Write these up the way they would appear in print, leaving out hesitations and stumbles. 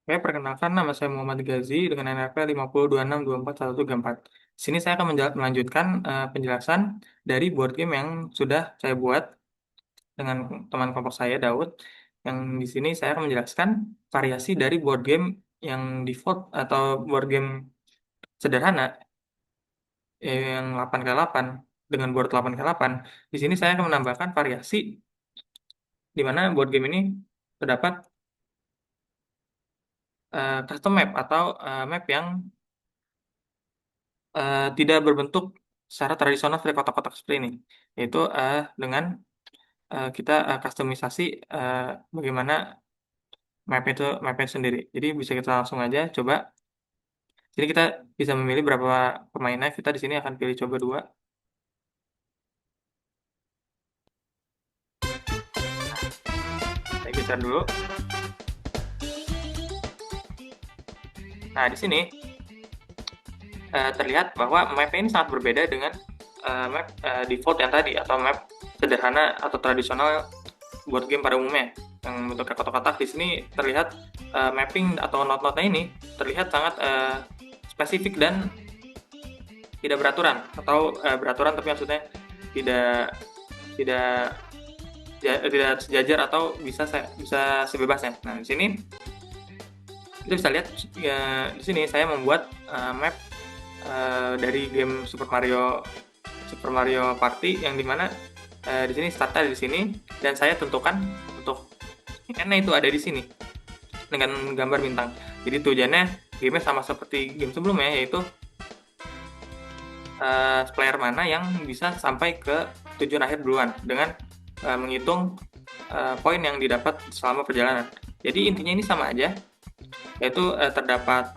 Oke, perkenalkan nama saya Muhammad Gazi dengan NRP 5026241134. Di sini saya akan melanjutkan penjelasan dari board game yang sudah saya buat dengan teman kelompok saya, Daud. Yang di sini saya akan menjelaskan variasi dari board game yang default atau board game sederhana yang 8x8 dengan board 8x8. Di sini saya akan menambahkan variasi di mana board game ini terdapat custom map atau map yang tidak berbentuk secara tradisional seperti kotak-kotak seperti ini, yaitu dengan kita customisasi eh, bagaimana mapnya sendiri. Jadi bisa kita langsung aja coba. Jadi kita bisa memilih berapa pemainnya. Kita di sini akan pilih coba dua. Saya geser dulu. Nah, di sini terlihat bahwa mapnya ini sangat berbeda dengan map default yang tadi atau map sederhana atau tradisional board game pada umumnya yang bentuknya kotak-kotak. Di sini terlihat mapping atau not-notnya ini terlihat sangat spesifik dan tidak beraturan atau beraturan tapi maksudnya tidak tidak tidak sejajar atau bisa sebebasnya. Nah, di sini kita bisa lihat ya, di sini saya membuat map dari game Super Mario Party yang dimana di sini startnya di sini dan saya tentukan untuk n itu ada di sini dengan gambar bintang. Jadi tujuannya game sama seperti game sebelumnya, yaitu player mana yang bisa sampai ke tujuan akhir duluan dengan menghitung poin yang didapat selama perjalanan. Jadi intinya ini sama aja, yaitu terdapat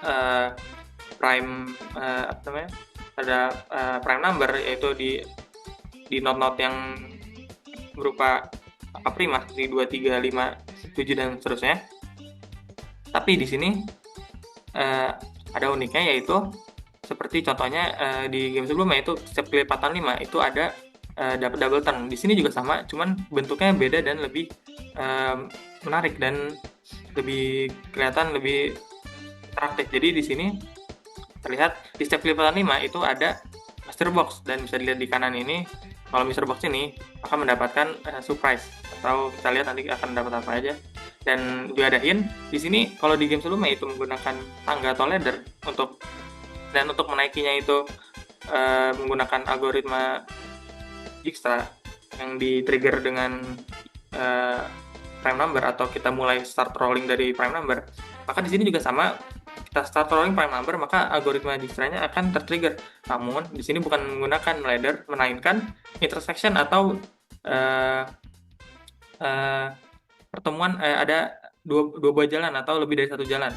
uh, prime apa namanya? Ada prime number, yaitu di not-not yang berupa angka prima di 2, 3, 5, 7 dan seterusnya. Tapi di sini ada uniknya, yaitu seperti contohnya di game sebelumnya itu setiap kelipatan 5 itu ada dapat double turn. Di sini juga sama, cuman bentuknya beda dan lebih menarik dan lebih kelihatan lebih interaktif. Jadi di sini terlihat di setiap kelipatan 5 itu ada mystery box, dan bisa dilihat di kanan ini. Kalau mystery box ini akan mendapatkan surprise, atau kita lihat nanti akan dapat apa aja. Dan juga ada hint di sini. Kalau di game sebelumnya itu menggunakan tangga atau ladder untuk menaikinya itu menggunakan algoritma Dijkstra yang di-trigger dengan uh, prime number, atau kita mulai start rolling dari prime number. Maka di sini juga sama, kita start rolling prime number, maka algoritma Dijkstranya akan tertrigger. Namun di sini bukan menggunakan ladder, melainkan intersection atau uh, uh, pertemuan, ada dua buah jalan atau lebih dari satu jalan,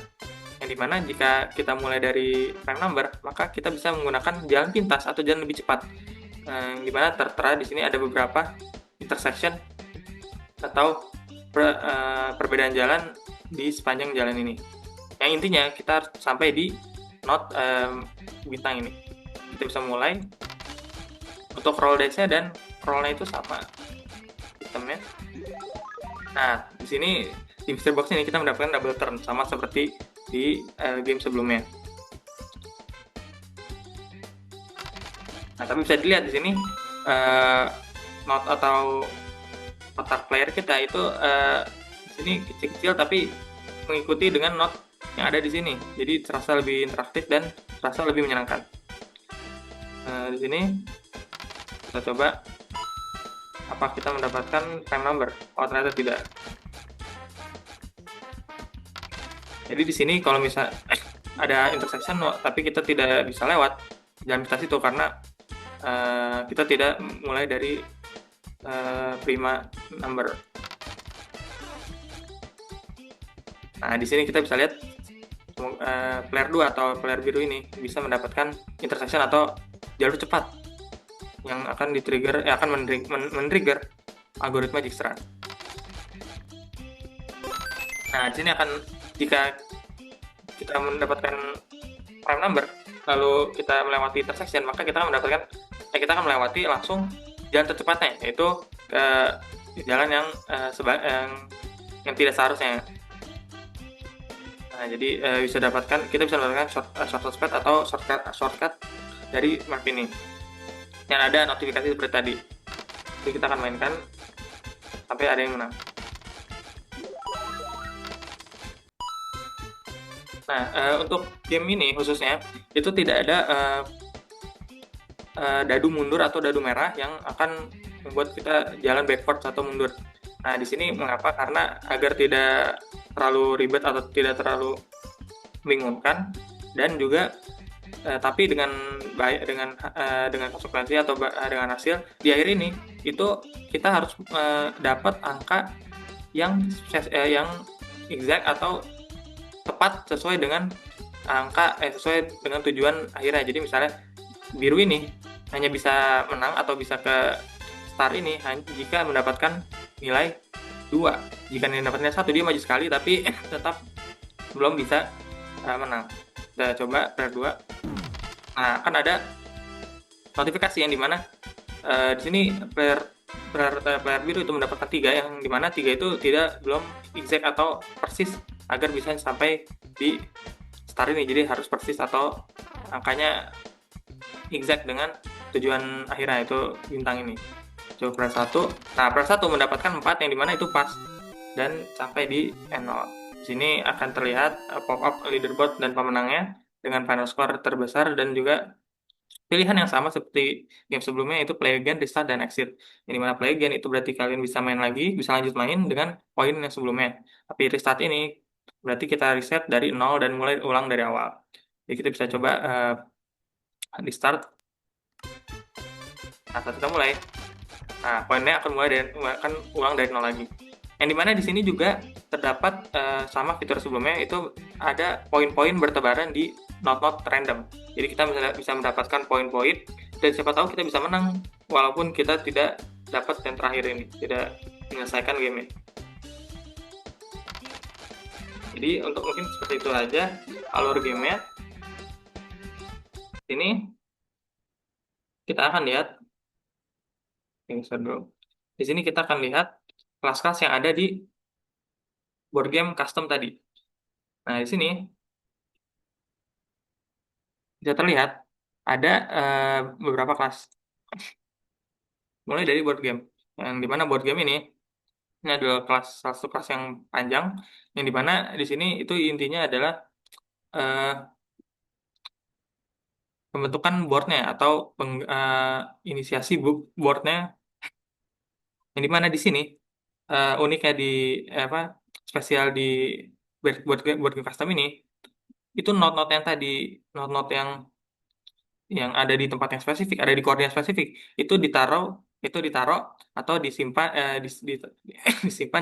yang dimana jika kita mulai dari prime number, maka kita bisa menggunakan jalan pintas atau jalan lebih cepat, yang dimana tertera di sini ada beberapa intersection atau perbedaan jalan di sepanjang jalan ini, yang intinya kita harus sampai di not bintang ini. Kita bisa mulai untuk roll dice-nya, dan roll-nya itu sama sistemnya. Nah, di sini di mystery box ini kita mendapatkan double turn sama seperti di game sebelumnya. Nah, tapi bisa dilihat di sini not atau kotak player kita itu di sini kecil-kecil tapi mengikuti dengan not yang ada di sini. Jadi terasa lebih interaktif dan terasa lebih menyenangkan. Di sini kita coba apa kita mendapatkan prime number. Oh, ternyata tidak. Jadi di sini kalau misal ada intersection tapi kita tidak bisa lewat, jangan kita situ, karena kita tidak mulai dari prima number. Nah, di sini kita bisa lihat player 2 atau player biru ini bisa mendapatkan intersection atau jalur cepat yang akan akan men-trigger algoritma Dijkstra. Nah, di sini akan, jika kita mendapatkan prime number lalu kita melewati intersection, maka kita akan melewati langsung jalan tercepatnya, yaitu ke jalan yang tidak seharusnya. Nah, jadi kita bisa mendapatkan shortcut speed atau shortcut dari map ini yang ada notifikasi seperti tadi. Jadi kita akan mainkan sampai ada yang menang. Nah, untuk game ini khususnya itu tidak ada dadu mundur atau dadu merah yang akan membuat kita jalan backwards atau mundur. Nah, di sini mengapa? Karena agar tidak terlalu ribet atau tidak terlalu membingungkan, dan juga tapi dengan baik, dengan konsekuensi atau dengan hasil di akhir ini itu kita harus dapat angka yang exact atau tepat sesuai dengan sesuai dengan tujuan akhirnya. Jadi misalnya biru ini hanya bisa menang atau bisa ke star ini jika mendapatkan nilai 2. Jika nilai dapatnya 1, dia maju sekali tapi tetap belum bisa menang. Kita coba player 2. Nah, akan ada notifikasi yang dimana di sini player biru itu mendapatkan 3, yang dimana 3 itu belum exact atau persis agar bisa sampai di star ini. Jadi harus persis atau angkanya exact dengan tujuan akhirnya, itu bintang ini. Coba player 1. Nah, player 1 mendapatkan 4, yang dimana itu pas dan sampai di N0. Di sini akan terlihat pop-up leaderboard dan pemenangnya dengan final score terbesar, dan juga pilihan yang sama seperti game sebelumnya, yaitu play again, restart, dan exit. Yang dimana play again itu berarti kalian bisa main lagi, bisa lanjut main dengan poin yang sebelumnya. Tapi restart ini berarti kita reset dari 0 dan mulai ulang dari awal. Jadi kita bisa coba di start. Nah, saat kita mulai, nah poinnya akan ulang dari 0 lagi. Yang dimana di sini juga terdapat sama fitur sebelumnya, itu ada poin-poin bertebaran di not random. Jadi kita bisa mendapatkan poin-poin, dan siapa tahu kita bisa menang walaupun kita tidak dapat yang terakhir ini, tidak menyelesaikan game ini. Jadi untuk mungkin seperti itu aja alur gamenya. Ini kita akan lihat, di sini kita akan lihat kelas-kelas yang ada di board game custom tadi. Nah, di sini bisa terlihat ada beberapa kelas. Mulai dari board game, yang dimana board game ini adalah salah satu kelas yang panjang, yang dimana di sini itu intinya adalah uh, pembentukan boardnya atau inisiasi boardnya, yang dimana di sini uniknya di apa spesial di board game custom ini, itu not-not yang tadi, not-not yang ada di tempat yang spesifik, ada di koordinat spesifik, itu ditaruh atau disimpan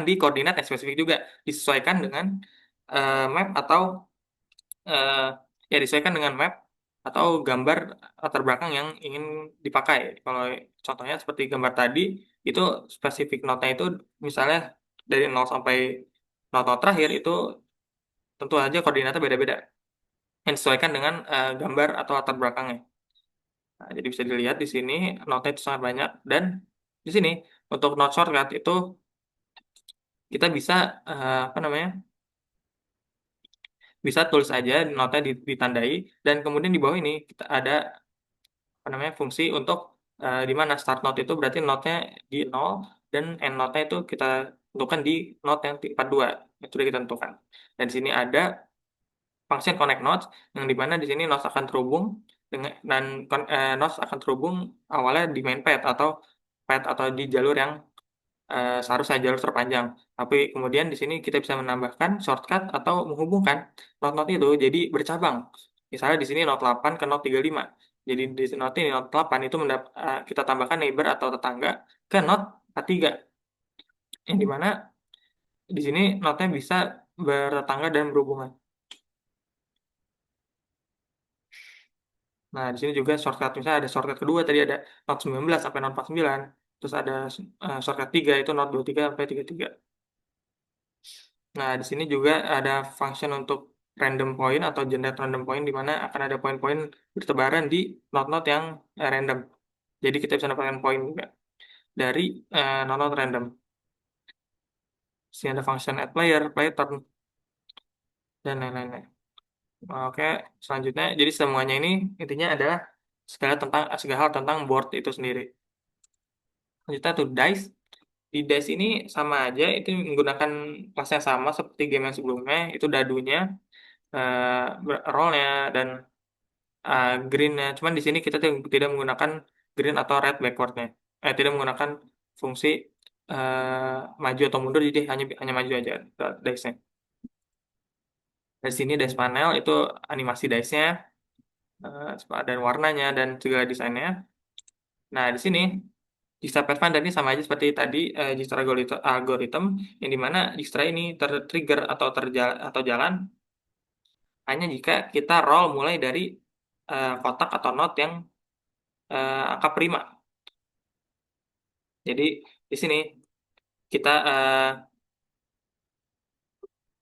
di koordinat yang spesifik juga, disesuaikan dengan map atau eh, ya disesuaikan dengan map atau gambar latar belakang yang ingin dipakai. Kalau contohnya seperti gambar tadi, itu spesifik notnya itu misalnya dari 0 sampai not terakhir, itu tentu saja koordinatnya beda-beda yang disesuaikan dengan gambar atau latar belakangnya. Nah, jadi bisa dilihat di sini notnya itu sangat banyak, dan di sini untuk note shortcut itu kita bisa apa namanya, bisa tulis aja notnya ditandai, dan kemudian di bawah ini kita ada apa namanya fungsi untuk di mana start note itu berarti notnya di 0, dan end note-nya itu kita tentukan di note yang 42 yang sudah kita tentukan. Dan di sini ada function connect nodes, yang dimana di sini nodes akan terhubung nodes akan terhubung awalnya di main path atau di jalur yang seharusnya jalur terpanjang. Tapi kemudian di sini kita bisa menambahkan shortcut atau menghubungkan not itu jadi bercabang. Misalnya di sini not 8 ke not 35. Jadi di not ini, not 8 itu kita tambahkan neighbor atau tetangga ke not 43. Yang dimana di sini notnya bisa bertetangga dan berhubungan. Nah, di sini juga shortcut, misalnya ada shortcut kedua tadi, ada not 19 sampai not 49. Terus ada shortcut 3 itu not 23 sampai 33. Nah, di sini juga ada function untuk random point atau generate random point, di mana akan ada poin-poin bertebaran di not-not yang random. Jadi kita bisa dapatkan poin juga dari not-not random. Di sini ada function add player turn. dan lain-lainnya. Oke, selanjutnya, jadi semuanya ini intinya adalah segala hal tentang board itu sendiri. Selanjutnya tuh dice. Di dice ini sama aja, itu menggunakan kelas yang sama seperti game yang sebelumnya, itu dadunya, rollnya, dan greennya. Cuman di sini kita tidak menggunakan green atau red backwardnya. Tidak menggunakan fungsi maju atau mundur, jadi hanya hanya maju aja dice-nya. Dari sini dice panel itu animasi dice-nya, dan warnanya dan juga desainnya. Nah, di sini Dijkstra Pathfinder ini sama aja seperti tadi, Dijkstra algorithm, yang dimana Dijkstra ini tertrigger atau jalan hanya jika kita roll mulai dari kotak atau not yang angka prima. Jadi di sini kita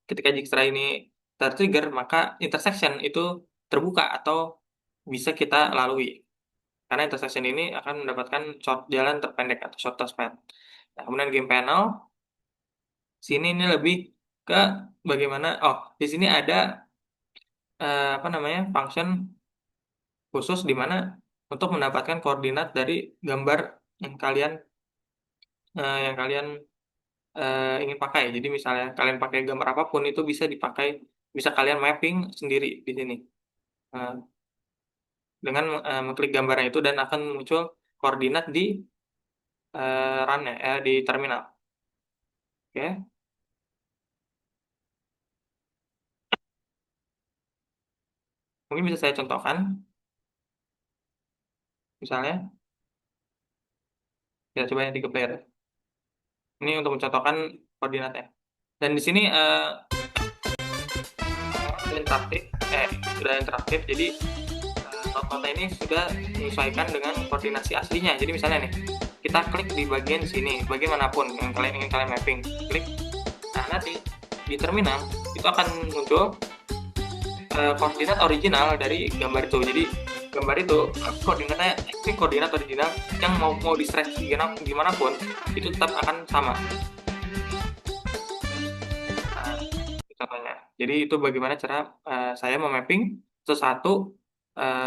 ketika Dijkstra ini tertrigger, maka intersection itu terbuka atau bisa kita lalui. Karena intersection ini akan mendapatkan jalan terpendek atau shortest path. Nah, kemudian game panel, sini ini lebih ke bagaimana, di sini ada apa namanya, function khusus di mana untuk mendapatkan koordinat dari gambar yang kalian ingin pakai. Jadi misalnya kalian pakai gambar apapun itu bisa dipakai, bisa kalian mapping sendiri di sini. Eh, dengan mengklik gambarnya itu dan akan muncul koordinat di run-nya, di terminal. Oke, mungkin bisa saya contohkan. Misalnya, ya coba yang 3 player. Ini untuk mencontohkan koordinatnya. Dan di sini interaktif, sudah interaktif. Jadi not-notnya ini sudah menyesuaikan dengan koordinasi aslinya. Jadi misalnya nih, kita klik di bagian sini, bagian manapun yang ingin kalian mapping, klik. Nah, nanti di terminal itu akan muncul koordinat original dari gambar itu. Jadi gambar itu koordinatnya ini koordinat original yang mau di stretch gimana pun itu tetap akan sama. Nah, itu contohnya. Jadi itu bagaimana cara saya memapping sesuatu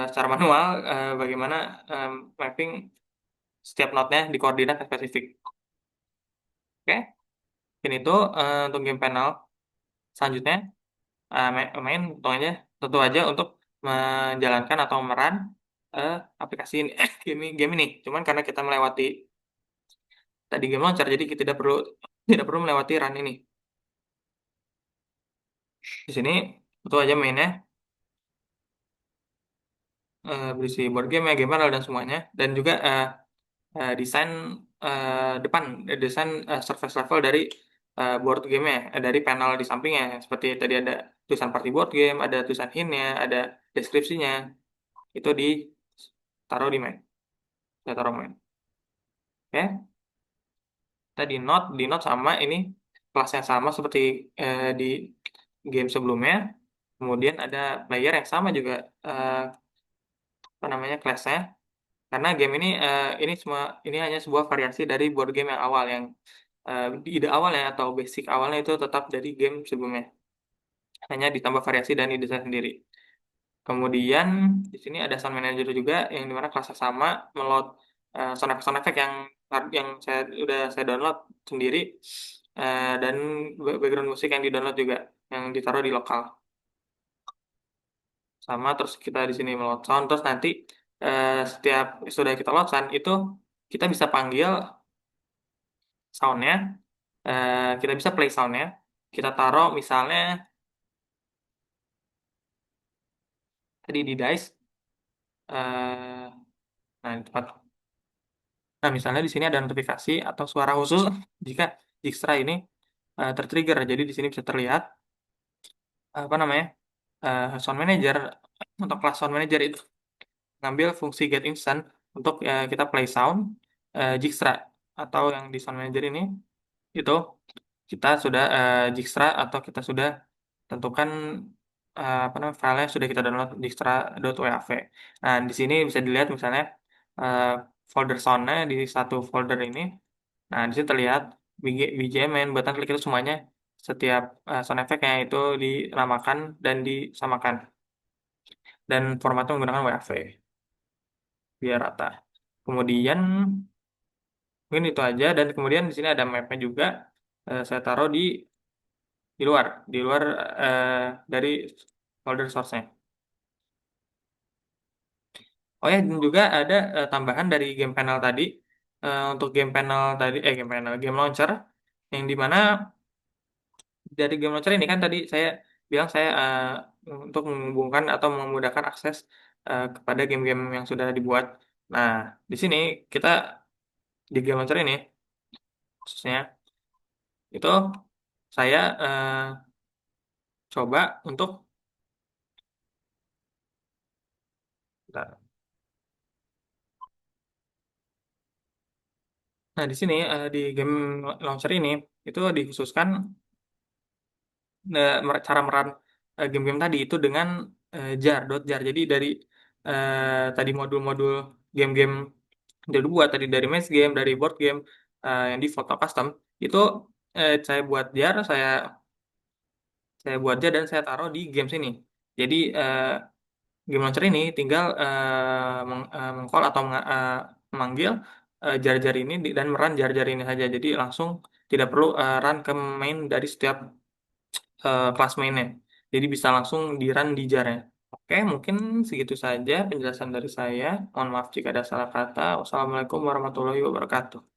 secara manual, bagaimana mapping setiap node-nya di koordinat yang spesifik. Oke, ini tuh untuk game panel. Selanjutnya main tentu aja untuk menjalankan atau meran aplikasi ini, game ini. Cuman karena kita melewati tadi game launcher, jadi kita tidak perlu melewati run ini. Di sini tentu aja mainnya berisi board game ya, game panel dan semuanya, dan juga desain desain surface level dari board game-nya, dari panel di sampingnya. Seperti tadi ada tulisan party board game, ada tulisan hint-nya, ada deskripsinya. Itu ditaruh di main. Saya taruh main. Oke, tadi di note sama ini kelasnya sama seperti di game sebelumnya. Kemudian ada player yang sama juga, apa namanya, kelasnya. Karena game ini hanya sebuah variasi dari board game yang awal, yang ide awalnya atau basic awalnya itu tetap dari game sebelumnya, hanya ditambah variasi dan didesain sendiri. Kemudian di sini ada sound manager juga yang dimana kelasnya sama, meload sound effect yang saya download sendiri, dan background musik yang di download juga yang ditaruh di lokal sama. Terus kita di sini meload sound, terus nanti setiap sudah kita load sound itu kita bisa panggil soundnya, kita bisa play soundnya, kita taruh misalnya tadi di dice, eh, nah di tempat, nah misalnya di sini ada notifikasi atau suara khusus jika Dijkstra ini tertrigger. Jadi di sini bisa terlihat apa namanya, sound manager, untuk kelas sound manager itu ngambil fungsi get instant untuk kita play sound Dijkstra, atau yang di sound manager ini itu kita sudah Dijkstra atau kita sudah tentukan apa namanya, filenya sudah kita download dijkstra.wav. Nah, di sini bisa dilihat misalnya eh, folder soundnya di satu folder ini. Nah, di sini terlihat BGMN, button klik itu semuanya setiap sound effect-nya itu dinamakan dan disamakan. Dan formatnya menggunakan WAV biar rata. Kemudian mungkin itu aja, dan kemudian di sini ada mapnya juga. Saya taruh di luar dari folder source-nya. Oh ya, dan juga ada tambahan dari game panel tadi. Untuk game panel tadi, game launcher, yang dimana dari game launcher ini kan tadi saya bilang saya untuk menghubungkan atau memudahkan akses kepada game-game yang sudah dibuat. Nah, di sini kita di game launcher ini khususnya itu saya coba untuk, bentar. Nah, di sini di game launcher ini itu dikhususkan cara meran game-game tadi itu dengan jar. Jadi dari tadi modul-modul game-game yang dibuat tadi dari main game, dari board game yang di foto custom itu saya buat jar, saya buat jar dan saya taruh di game sini. Jadi game launcher ini tinggal meng-call atau memanggil jar-jar ini dan meran jar-jar ini saja. Jadi langsung tidak perlu run ke main dari setiap kelas mainnya. Jadi bisa langsung di-run di jar-nya. Oke, mungkin segitu saja penjelasan dari saya. Mohon maaf jika ada salah kata. Wassalamualaikum warahmatullahi wabarakatuh.